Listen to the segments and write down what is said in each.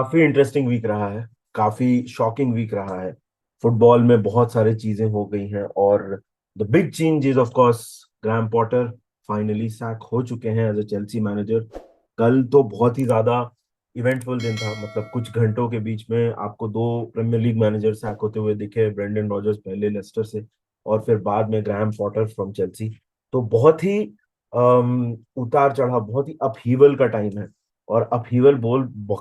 काफी interesting week रहा है। काफी शॉकिंग वीक रहा है। फुटबॉल में बहुत सारी चीजें हो गई हैं और the big change is of course Graham Potter finally sack हो चुके हैं एज अ चेल्सी मैनेजर। कल तो बहुत ही ज्यादा इवेंटफुल दिन था। मतलब कुछ घंटों के बीच में आपको दो प्रीमियर लीग मैनेजर सैक होते हुए दिखे, ब्रेंडन रॉजर्स पहले लेस्टर से और फिर बाद में ग्राहम पॉटर फ्रॉम चेल्सी। तो बहुत ही उतार चढ़ाव, बहुत ही अपहीवल का टाइम है। और अपहीवल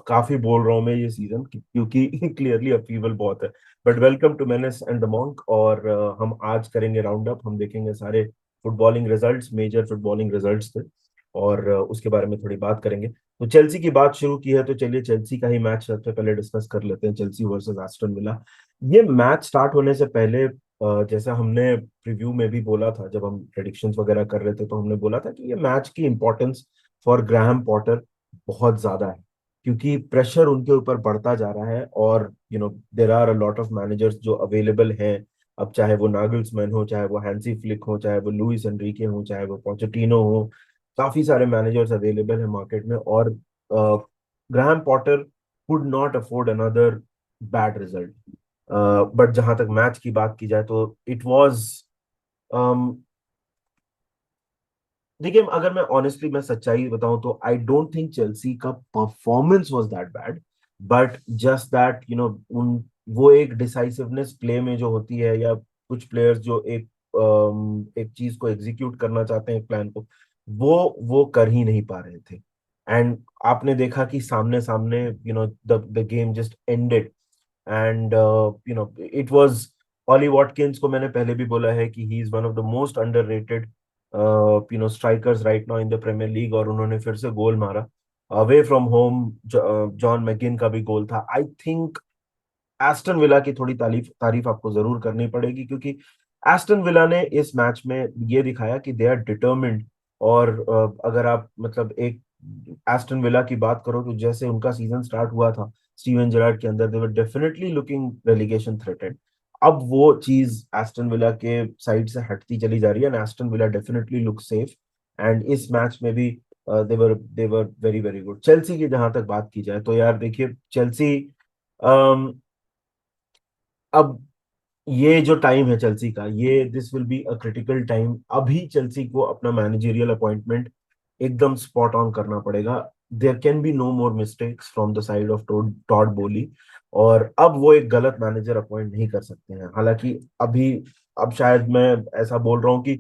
काफी बोल रहा हूँ मैं ये सीजन क्योंकि क्लियरली अपहीवल बहुत है। But welcome to menace and the monk. और हम आज करेंगे राउंड अप, हम देखेंगे सारे footballing results, major footballing results थे और उसके बारे में थोड़ी बात करेंगे। तो चेल्सी की बात शुरू की है तो चलिए चेल्सी का ही मैच सबसे पहले डिस्कस कर लेते हैं, चेल्सी वर्सेस एस्टन विला। ये मैच स्टार्ट होने से पहले जैसा हमने प्रीव्यू में भी बोला था, जब हम प्रेडिक्शंस वगैरह कर रहे थे तो हमने बोला था कि ये मैच की इंपॉर्टेंस फॉर ग्राहम पॉटर बहुत ज्यादा है क्योंकि प्रेशर उनके ऊपर बढ़ता जा रहा है। और there are a lot of managers जो अवेलेबल हैं। अब चाहे वो नागल्समैन हो, चाहे वो हैंसी फ्लिक हो, चाहे वो लुइस एनरिके हो, चाहे वो पोचेटिनो हो, काफी सारे मैनेजर्स अवेलेबल हैं मार्केट में। और Graham Potter could not afford another bad result. But जहां तक मैच की बात की जाए तो इट वाज, देखिए अगर मैं सच्चाई बताऊं तो आई डोंट थिंक चेल्सी का performance was that bad. But just that उन वो एक डिसाइसिवनेस प्ले में जो होती है, या कुछ प्लेयर्स जो एक चीज को एग्जीक्यूट करना चाहते हैं, एक प्लान को, वो कर ही नहीं पा रहे थे। एंड आपने देखा कि सामने सामने the game just ended. And it was Ollie Watkins को मैंने पहले भी बोला है कि he is one of the most underrated strikers right now in the Premier League. और उन्होंने फिर से गोल मारा away from home. John McGinn का भी गोल था। आई थिंक एस्टन विला की थोड़ी तारीफ तारीफ आपको जरूर करनी पड़ेगी क्योंकि एस्टन विला ने इस मैच में ये दिखाया कि दे आर डिटर्मिन्ड। और अगर आप मतलब एक एस्टन विला की बात करो तो जैसे उनका सीजन स्टार्ट हुआ था स्टीवन जेरार्ड के अंदर, they were definitely looking relegation threatened. अब वो चीज एस्टन विला के साइड से हटती चली जा रही है and Aston Villa definitely look safe. And इस मैच में भी they were very very good. Chelsea की जहां तक बात की जाए तो यार देखिए चेल्सी, अब ये जो टाइम है चेल्सी का, ये this will be a critical time. अभी चेल्सी को अपना मैनेजरियल अपॉइंटमेंट एकदम स्पॉट ऑन करना पड़ेगा। There can be no more mistakes from the side of Todd Boehly. और अब वो एक गलत मैनेजर अपॉइंट नहीं कर सकते हैं। हालांकि अभी, अब शायद मैं ऐसा बोल रहा हूँ कि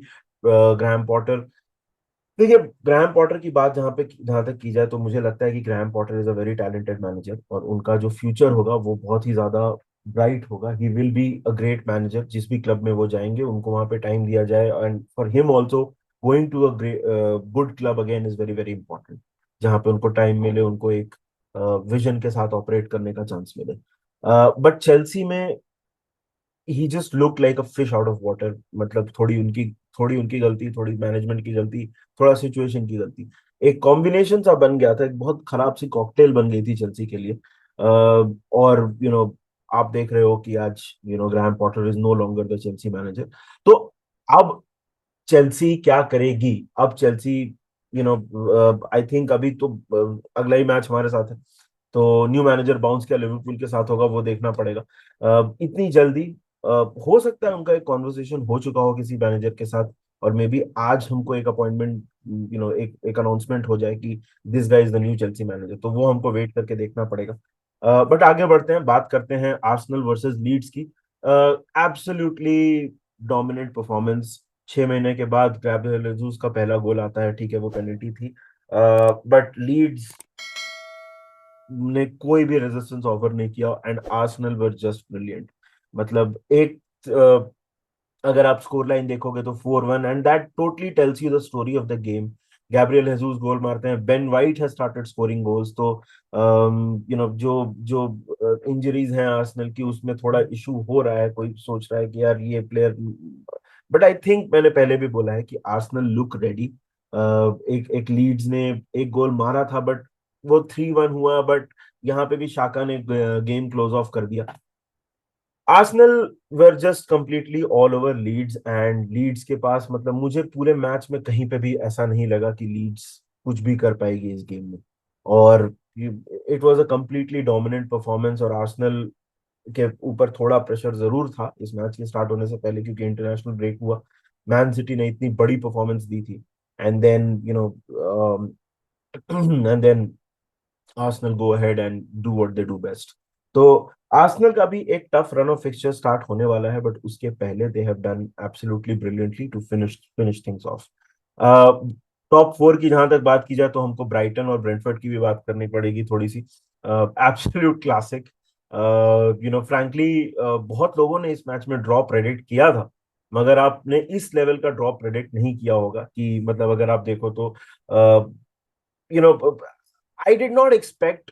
ग्राहम पॉटर, देखिए ग्राहम पॉटर की बात जहां तक की जाए तो मुझे लगता है कि Graham Potter is a very talented manager और उनका जो फ्यूचर होगा वो बहुत ही ज्यादा ब्राइट होगा। He will be a great manager. जिस भी क्लब में वो जाएंगे उनको वहां पे टाइम दिया जाए and for him also going to a great good club again is very very important, जहाँ पे उनको टाइम मिले, उनको एक विजन के साथ ऑपरेट करने का चांस मिले। बट चेल्सी में ही just look like a fish out of water. मतलब थोड़ी उनकी गलती, थोड़ी मैनेजमेंट की गलती, थोड़ा सिचुएशन की गलती, एक कॉम्बिनेशन सा बन गया था, एक बहुत खराब सी कॉकटेल बन गई थी चेल्सी के लिए। और आप देख रहे हो कि आज Graham Potter is no longer the Chelsea manager. तो अब चेल्सी क्या करेगी? अब चेल्सी आई थिंक अभी तो अगला ही मैच हमारे साथ है तो न्यू मैनेजर बाउंस क्या लिवरपूल के साथ होगा वो देखना पड़ेगा। इतनी जल्दी हो सकता है उनका एक कॉन्वर्सेशन हो चुका हो किसी मैनेजर के साथ और मे बी आज हमको एक अपॉइंटमेंट, एक एक अनाउंसमेंट हो जाए कि this guy is the new Chelsea manager. तो वो हमको वेट करके देखना पड़ेगा। बट आगे बढ़ते हैं, बात करते हैं आर्सेनल वर्सेस लीड्स की। Absolutely dominant performance. 6 महीने के बाद गैब्रियल जेसस का पहला गोल आता है, ठीक है वो पेनल्टी थी। बट लीड्स ने कोई भी रेजिस्टेंस ऑफर नहीं किया and Arsenal were just brilliant. मतलब एक अगर आप स्कोर लाइन देखोगे तो 4-1 and that totally tells you the story of the game. Gabriel Jesus goal मारते हैं, Ben White has started scoring goals. तो जो जो इंजरीज हैं आर्सेनल की उसमें थोड़ा इशू हो रहा है, कोई सोच रहा है कि यार ये प्लेयर, बट आई थिंक मैंने पहले भी बोला है कि आर्सेनल लुक रेडी। एक एक लीड्स ने एक गोल मारा था बट वो 3-1 हुआ। बट यहाँ पे भी शाका ने गेम क्लोज ऑफ कर दिया। Arsenal were just completely all over Leeds and Leeds के पास, मतलब मुझे पूरे मैच में कहीं पे भी ऐसा नहीं लगा कि लीड्स कुछ भी कर पाएगी इस गेम में। और it was a completely dominant performance, और आर्सेनल के ऊपर थोड़ा प्रेशर जरूर था इस मैच के स्टार्ट होने से पहले, क्योंकि इंटरनेशनल ब्रेक हुआ, मैन सिटी ने इतनी बड़ी परफॉर्मेंस दी थी, and then and then Arsenal go ahead and do what they do best. तो आर्सेनल का भी एक tough run of fixture start होने वाला है, बट उसके पहले they have done absolutely brilliantly to finish things off. Top four की जहां तक बात की जाए तो हमको ब्राइटन और ब्रेंटफोर्ड की भी बात करनी पड़ेगी थोड़ी सी। Absolute classic. फ्रैंकली बहुत लोगों ने इस मैच में ड्रॉ प्रेडिक्ट किया था, मगर आपने इस लेवल का ड्रॉ प्रेडिक्ट नहीं किया होगा, कि मतलब अगर आप देखो तो you know I did not expect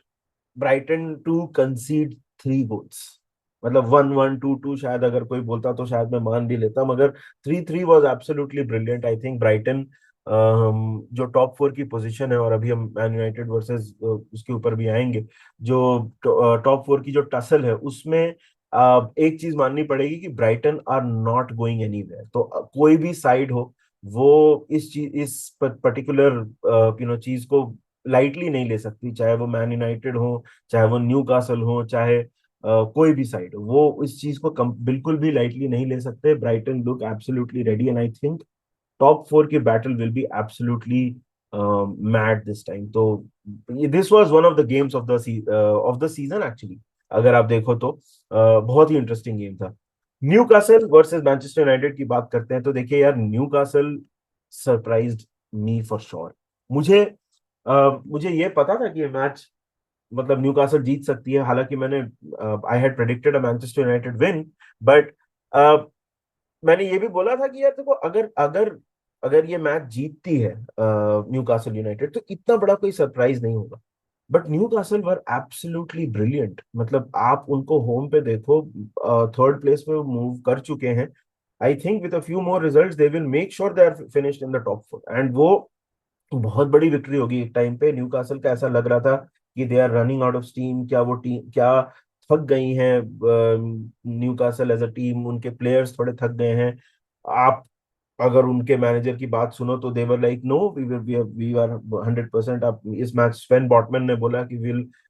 Brighton to concede 3 goals. मतलब 1-1, 2-2 शायद अगर कोई बोलता तो शायद मैं मान भी लेता, मगर 3-3 was absolutely brilliant. I think Brighton जो टॉप फोर की पोजीशन है, और अभी हम मैन यूनाइटेड वर्सेस उसके ऊपर भी आएंगे, जो टॉप फोर की जो टसल है उसमें एक चीज माननी पड़ेगी कि Brighton are not going anywhere. तो कोई भी साइड हो, वो इस पर्टिकुलर चीज को लाइटली नहीं ले सकती, चाहे वो मैन यूनाइटेड हो, चाहे वो न्यू कासल हो, चाहे कोई भी साइड हो, वो इस चीज को बिल्कुल भी लाइटली नहीं ले सकते। Brighton look absolutely ready, and I think top four की battle will be absolutely mad this time. तो this was one of the games of the season actually, अगर आप देखो तो बहुत ही इंटरेस्टिंग गेम था। Newcastle versus Manchester United की बात करते हैं, तो देखिए यार, Newcastle surprised me for sure. मुझे मुझे ये पता था कि ये मैच, मतलब न्यूकासल जीत सकती है, हालांकि मैंने I had predicted a Manchester United win, but मैंने ये भी बोला था कि यार देखो, अगर अगर अगर ये मैच जीतती है न्यूकासल यूनाइटेड, तो इतना बड़ा कोई सरप्राइज नहीं होगा। But Newcastle were absolutely brilliant. मतलब आप उनको होम पे देखो, थर्ड प्लेस पे मूव कर चुके हैं। I think with a few more results they will make sure they are finished in the top four, and वो बहुत बड़ी विक्ट्री होगी। एक टाइम पे न्यूकासल का ऐसा लग रहा था कि they are running out of steam, क्या वो टीम क्या थक गई हैं, न्यूकासल एज अ टीम, उनके प्लेयर्स थोड़े थक गए हैं। आप अगर उनके मैनेजर की बात सुनो तो they were like no, we are 100%। आप इस मैच स्वेन बॉटमैन ने बोला कि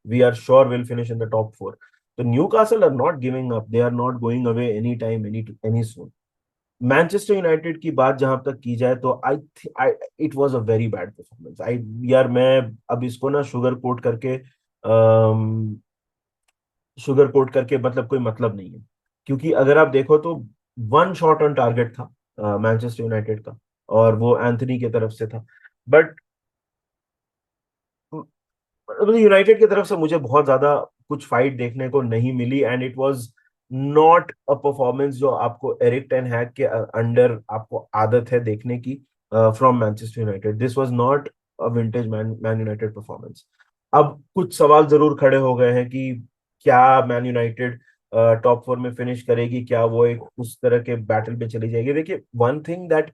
we are sure will finish in the top four. तो Newcastle are not giving up, they are not going away any time, any soon. Manchester United की बात जहां तक की जाए तो I it was a very bad performance. I यार, मैं अब इसको ना शुगर कोट करके मतलब कोई मतलब नहीं है, क्योंकि अगर आप देखो तो वन शॉट ऑन टारगेट था मैनचेस्टर यूनाइटेड का, और वो एंथनी की तरफ से था। बट यूनाइटेड की तरफ से मुझे बहुत ज्यादा कुछ फाइट देखने को नहीं मिली, and it was not a performance जो आपको एरिक टेन हैग के अंडर आपको आदत है देखने की from Manchester United. This was not a vintage man man United performance. अब कुछ सवाल जरूर खड़े हो गए हैं कि क्या मैन यूनाइटेड टॉप फोर में फिनिश करेगी, क्या वो एक उस तरह के बैटल पे चली जाएगी। देखिए, one thing that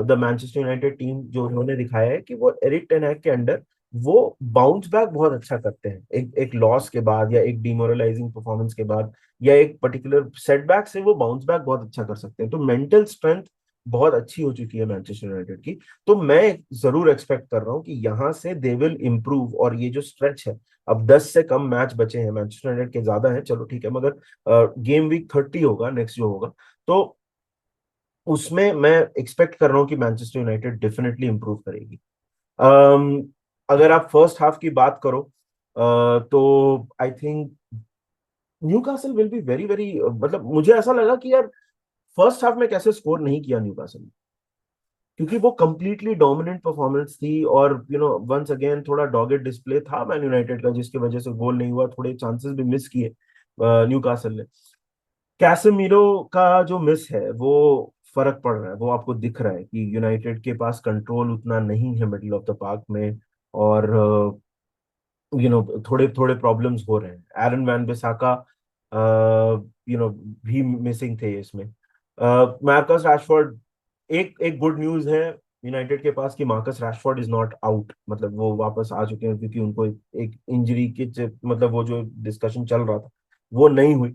the Manchester United team जो उन्होंने दिखाया है कि वो एरिक टेन हैग के अंडर वो बाउंस बैक बहुत अच्छा करते हैं, एक लॉस के बाद, या एक डिमोरलाइजिंग परफॉर्मेंस के बाद, या एक पर्टिकुलर सेटबैक से वो बाउंस बैक बहुत अच्छा कर सकते हैं। तो मेंटल स्ट्रेंथ बहुत अच्छी हो चुकी है मैनचेस्टर यूनाइटेड की। तो मैं जरूर एक्सपेक्ट कर रहा हूँ कि यहाँ से दे विल इम्प्रूव, और ये जो स्ट्रेच है, अब 10 से कम मैच बचे हैं, मैनचेस्टर यूनाइटेड के ज्यादा हैं, चलो ठीक है, मगर गेम वीक 30 होगा नेक्स्ट जो होगा, तो उसमें मैं एक्सपेक्ट कर रहा हूँ कि मैनचेस्टर यूनाइटेड डेफिनेटली इंप्रूव करेगी। अम, अगर आप फर्स्ट हाफ की बात करो तो I think Newcastle will be very very, मतलब मुझे ऐसा लगा कि यार फर्स्ट हाफ में कैसे स्कोर नहीं किया न्यूकासल ने, क्योंकि वो कंप्लीटली डोमिनेंट परफॉर्मेंस थी, और वंस अगेन थोड़ा डॉगेड डिस्प्ले था मैन यूनाइटेड का, जिसकी वजह से गोल नहीं हुआ, थोड़े चांसेस भी मिस किए न्यूकासल ने। कैसेमीरो का जो मिस है वो फर्क पड़ रहा है, वो आपको दिख रहा है कि यूनाइटेड के पास कंट्रोल उतना नहीं है मिडिल ऑफ द पार्क में, और थोड़े थोड़े प्रॉब्लम्स हो रहे हैं। एरन वैन बिसाका भी मिसिंग थे इसमें। मार्कस रैशफोर्ड, एक एक गुड न्यूज है यूनाइटेड के पास कि Marcus Rashford is not out, मतलब वो वापस आ चुके हैं, क्योंकि उनको एक इंजरी के मतलब वो जो डिस्कशन चल रहा था वो नहीं हुई।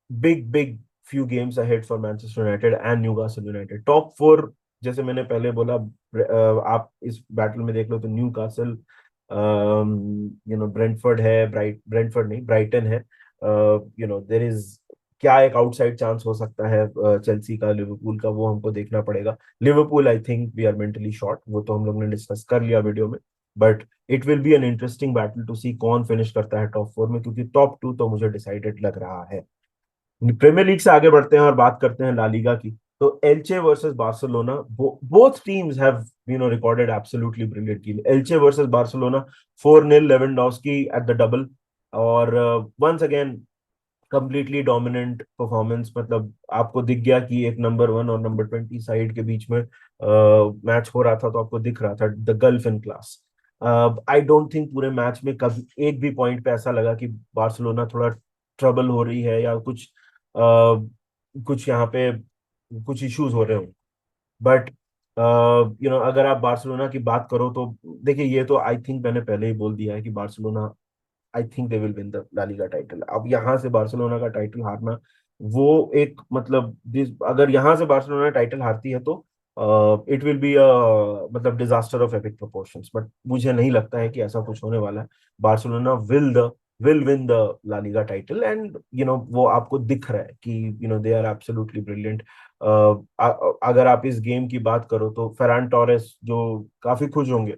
Big big few games ahead for Manchester United and Newcastle United. Top four, जैसे मैंने पहले बोला, आप इस बैटल में देख लो तो न्यूकासल, ब्रेंटफोर्ड है, ब्रेंटफोर्ड नहीं, ब्राइटन है, देर इज क्या एक आउटसाइड चांस हो सकता है चेल्सी का, लिवरपूल का, वो हमको देखना पड़ेगा। Liverpool I think we are mentally short, वो तो हम लोग ने डिस्कस कर लिया वीडियो में। But it will be an interesting battle to see कौन फिनिश करता है टॉप 4 में, क्योंकि टॉप 2 तो मुझे डिसाइडेड लग रहा है। प्रीमियर लीग से आगे बढ़ते हैं और बात करते हैं ला लीगा की। तो Elche versus Barcelona, both teams have recorded absolutely brilliant game. Elche versus Barcelona 4-0, Lewandowski at the double. और once again completely dominant performance, मतलब आपको दिख गया कि एक नंबर 1 और नंबर 20 साइड के बीच में मैच हो रहा था, तो आपको दिख रहा था the gulf in class. I don't think पूरे मैच में कभी एक भी पॉइंट पे ऐसा लगा कि बार्सिलोना थोड़ा ट्रबल हो रही है या कुछ यहाँ पे कुछ इश्यूज हो रहे हो। बट अगर आप बार्सिलोना की बात करो तो देखिए, ये तो आई थिंक मैंने पहले ही बोल दिया है कि Barcelona, I think they will win the La Liga title. अब यहाँ से बार्सिलोना का टाइटल हारना, वो एक मतलब अगर यहाँ से बार्सिलोना टाइटल हारती है तो इट विल बी मतलब disaster of epic proportions. But मुझे नहीं लगता है कि ऐसा कुछ होने वाला है। Barcelona will win the La Liga title, and वो आपको दिख रहा है कि दे आर एब्सोल्युटली ब्रिलियंट। अगर आप इस गेम की बात करो तो फेरान टोरेस जो काफी खुश होंगे,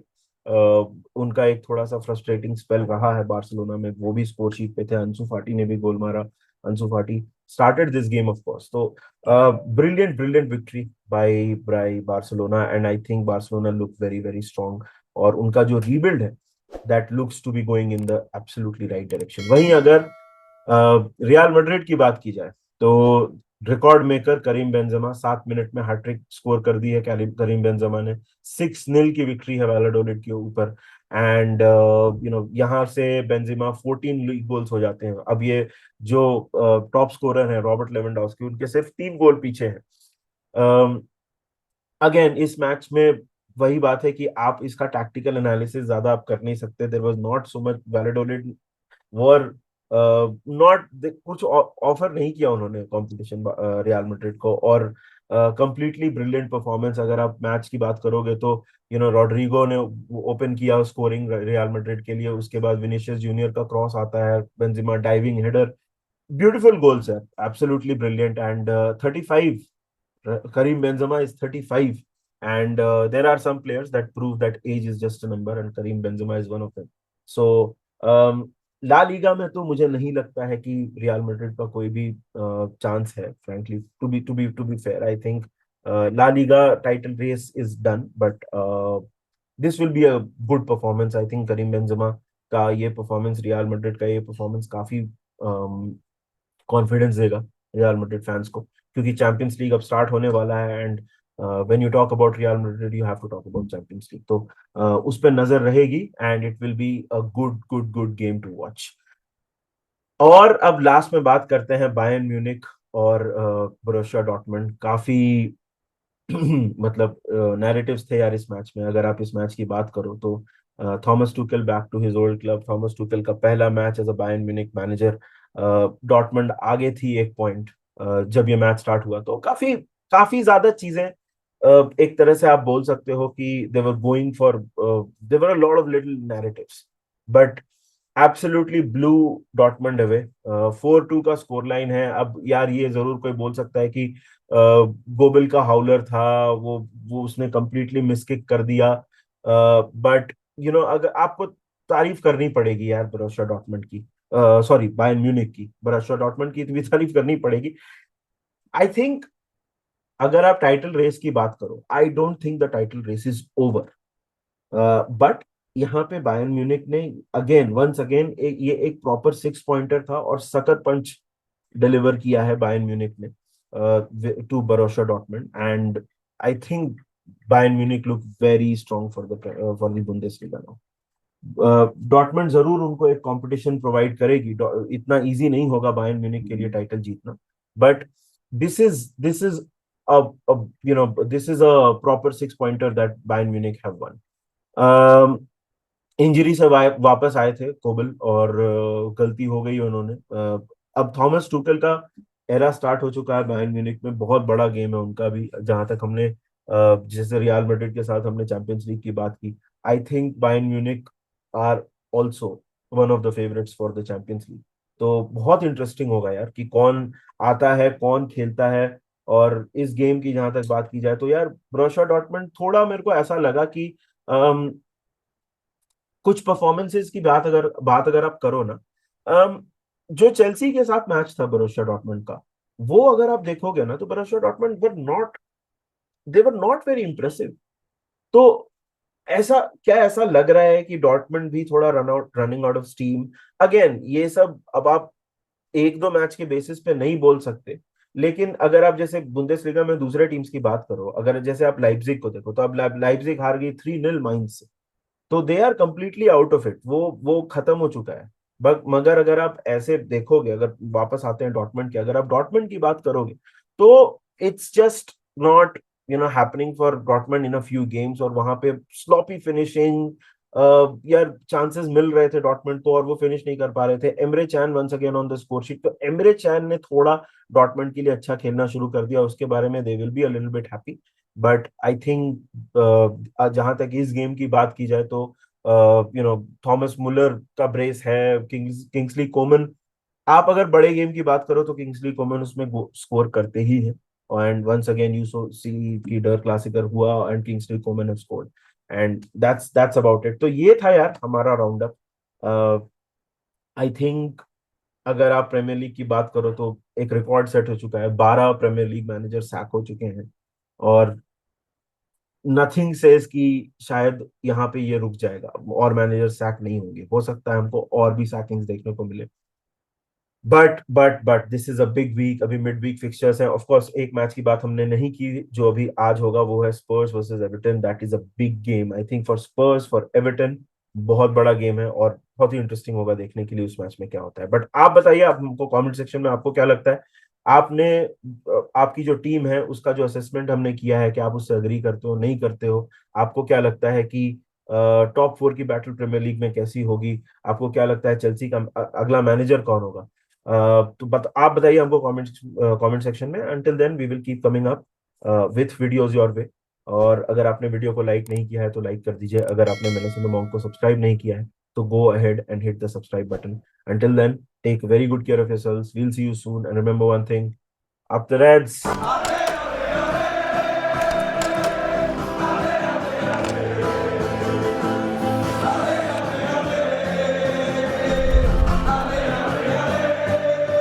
उनका एक थोड़ा सा फ्रस्ट्रेटिंग स्पेल रहा है बार्सिलोना में, वो भी स्कोर शीट पे थे। अंसु फाटी ने भी गोल मारा। Ansu Fati started this game of course. तो brilliant brilliant victory by Barcelona, and I think Barcelona look very very strong. और उनका जो रीबिल्ड है, that looks to be going in the absolutely right direction. वहीं अगर Real Madrid की बात की जाए तो record maker Karim Benzema 7 minute में हैट्रिक स्कोर कर दी है। करीम बेंजेमा ने 6-0 की विक्ट्री है वैलाडोलिड के ऊपर। एंड यहाँ से बेंजेमा 14 लीग गोल्स हो जाते हैं। अब ये जो टॉप स्कोरर है रॉबर्ट लेवेंडोस्की, उनके सिर्फ 3 गोल पीछे हैं। अगेन इस मैच में वही बात है कि आप इसका टैक्टिकल एनालिसिस ज्यादा आप कर नहीं सकते। There was not so much, Valladolid were not, कुछ ऑफर नहीं किया उन्होंने कंपटीशन रियल मैड्रिड को। और कंप्लीटली ब्रिलियंट परफॉर्मेंस अगर आप मैच की बात करोगे तो रॉड्रिगो ने ओपन किया स्कोरिंग रियल मैड्रिड के लिए, उसके बाद विनीशियस जूनियर का क्रॉस आता है, Benzema diving header, beautiful goals है, absolutely brilliant. And 35, Karim Benzema is 35, and there are some players that prove that age is just a number, and Karim Benzema is one of them. So, La Liga में तो मुझे नहीं लगता है कि real Madrid का कोई भी चांस है, frankly, to be fair. I think La Liga title race is done, but this will be a good performance. I think Karim Benzema का ये परफॉर्मेंस, रियल मैड्रिड का ये परफॉर्मेंस काफी कॉन्फिडेंस देगा रियल मैड्रिड फैंस को, क्योंकि champions league अब start होने वाला है। And when you talk about Real Madrid you have to talk about Champions League. तो उस पर नजर रहेगी, and it will be a good good good game to watch. और अब लास्ट में बात करते हैं बायर्न म्यूनिख और बोरुसिया डॉर्टमुंड। काफी मतलब नैरेटिव्स थे यार इस मैच में। अगर आप इस मैच की बात करो तो Thomas Tuchel back to his old club, Thomas Tuchel का पहला match as a Bayern Munich manager. Dortmund आगे थी 1 पॉइंट जब ये मैच स्टार्ट हुआ, तो काफी काफी ज्यादा चीजें एक तरह से आप बोल सकते हो कि there were a lot of little narratives, but absolutely blew Dortmund away. 4-2 का स्कोर लाइन है। अब यार ये जरूर कोई बोल सकता है कि गोबिल का हाउलर था, वो उसने कंप्लीटली मिसकिक कर दिया। बट अगर आपको तारीफ करनी पड़ेगी यार बोरुसिया डॉर्टमुंड की, सॉरी बायर्न म्यूनिख की, बोरुसिया डॉर्टमुंड की भी तारीफ करनी पड़ेगी। आई थिंक अगर आप टाइटल रेस की बात करो, I don't think the title race is over. But यहाँ पे बायर्न म्यूनिख ने अगेन वंस अगेन ये एक प्रॉपर 6 पॉइंटर था और सकर पंच डिलीवर किया है बायर्न म्यूनिख ने to Borussia Dortmund. And I think Bayern Munich look very strong for the Bundesliga now. Dortmund जरूर उनको एक कंपटीशन प्रोवाइड करेगी, इतना इजी नहीं होगा बायर्न म्यूनिख के लिए टाइटल जीतना। But this is a this is a proper 6 pointer that Bayern Munich have one. Injury से वापस आए थे कोबल, और गलती हो गई उन्होंने। अब थॉमस टुकेल का एरा स्टार्ट हो चुका है बायर्न म्यूनिख में। बहुत बड़ा गेम है उनका भी, जहां तक हमने जैसे रियल मैड्रिड के साथ हमने चैंपियंस लीग की बात की। I think Bayern Munich are also one of the favourites for the Champions League. तो बहुत इंटरेस्टिंग होगा यार कि कौन आता है, कौन खेलता है। और इस गेम की जहां तक बात की जाए तो यार बोरुसिया डॉर्टमुंड थोड़ा मेरे को ऐसा लगा कि कुछ परफॉर्मेंसेस की बात अगर आप करो ना, जो चेल्सी के साथ मैच था बोरुसिया डॉर्टमुंड का, वो अगर आप देखोगे ना तो Borussia Dortmund were not very impressive. तो ऐसा लग रहा है कि डॉर्टमुंड भी थोड़ा running out of steam. Again ये सब अब आप एक दो मैच के बेसिस पे नहीं बोल सकते, लेकिन अगर आप जैसे बुंदेसलीगा में दूसरे टीम्स की बात करो, अगर जैसे आप लाइप्जिग को देखो तो अब लाइप्जिग हार गई 3-0 माइंस से। तो they are completely out of it, वो खत्म हो चुका है। मगर अगर आप ऐसे देखोगे, अगर वापस आते हैं डॉर्टमुंड के, अगर आप डॉर्टमुंड की बात करोगे तो it's just not happening for Dortmund in a few games. और वहां पे स्लॉपी फिनिशिंग, यार चांसेस मिल रहे थे डॉर्टमुंड को और वो फिनिश नहीं कर पा रहे थे। Emre Can once again on the score sheet, तो एमरे चैन ने थोड़ा डॉर्टमुंड के लिए अच्छा खेलना शुरू कर दिया, उसके बारे में they will be a little bit happy. But I think जहां तक इस गेम की बात की जाए तो थॉमस मुलर का ब्रेस है, किंग्सली कोमन, आप अगर बड़े गेम की बात करो तो किंग्सली कोमन उसमें स्कोर करते ही है। And once again you so see की डर क्लासिकर हुआ and Kingsley Coman have scored, and that's about it. तो ये था यार हमारा राउंड अप। आई थिंक अगर आप प्रीमियर लीग की बात करो तो एक रिकॉर्ड सेट हो चुका है, 12 प्रीमियर लीग मैनेजर सैक हो चुके हैं। और नथिंग सेज कि शायद यहाँ पे ये रुक जाएगा और मैनेजर सैक नहीं होंगे, हो सकता है हमको और भी सैकिंग्स देखने को मिले। But this is a big week, अभी मिड वीक फिक्सचर्स है। ऑफ कोर्स एक मैच की बात हमने नहीं की जो अभी आज होगा, वो है Spurs versus Everton. That is a big game I think for Spurs, for Everton. बहुत बड़ा गेम है और बहुत ही इंटरेस्टिंग होगा देखने के लिए उस मैच में क्या होता है। बट आप बताइए, आप हमको कमेंट सेक्शन में आपको क्या लगता है। आपने आपकी जो टीम है उसका जो असेसमेंट हमने किया है, कि आप उससे अग्री करते हो नहीं करते हो। आपको क्या लगता है कि टॉप 4 की बैटल प्रीमियर लीग में कैसी होगी। आपको क्या लगता है चेल्सी का अगला मैनेजर कौन होगा। तो आप बताइए हमको कमेंट सेक्शन में। Until then we will keep coming up with videos your way. और अगर आपने वीडियो को लाइक नहीं किया है तो लाइक कर दीजिए। अगर आपने मैंने मॉन्क को सब्सक्राइब नहीं किया है तो go ahead and hit the subscribe button. Until then take very good care of yourselves, we'll see you soon and remember one thing, up the Reds!